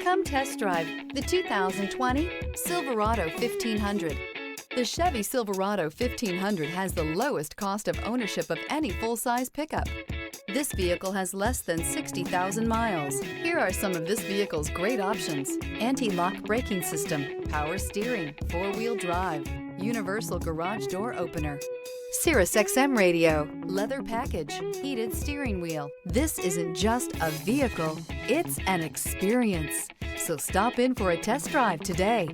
Come test drive the 2020 Silverado 1500. The Chevy Silverado 1500 has the lowest cost of ownership of any full-size pickup. This vehicle has less than 60,000 miles. Here are some of this vehicle's great options: anti-lock braking system, power steering, four-wheel drive, universal garage door opener, Sirius XM radio, leather package, heated steering wheel. This isn't just a vehicle, it's an experience. So stop in for a test drive today.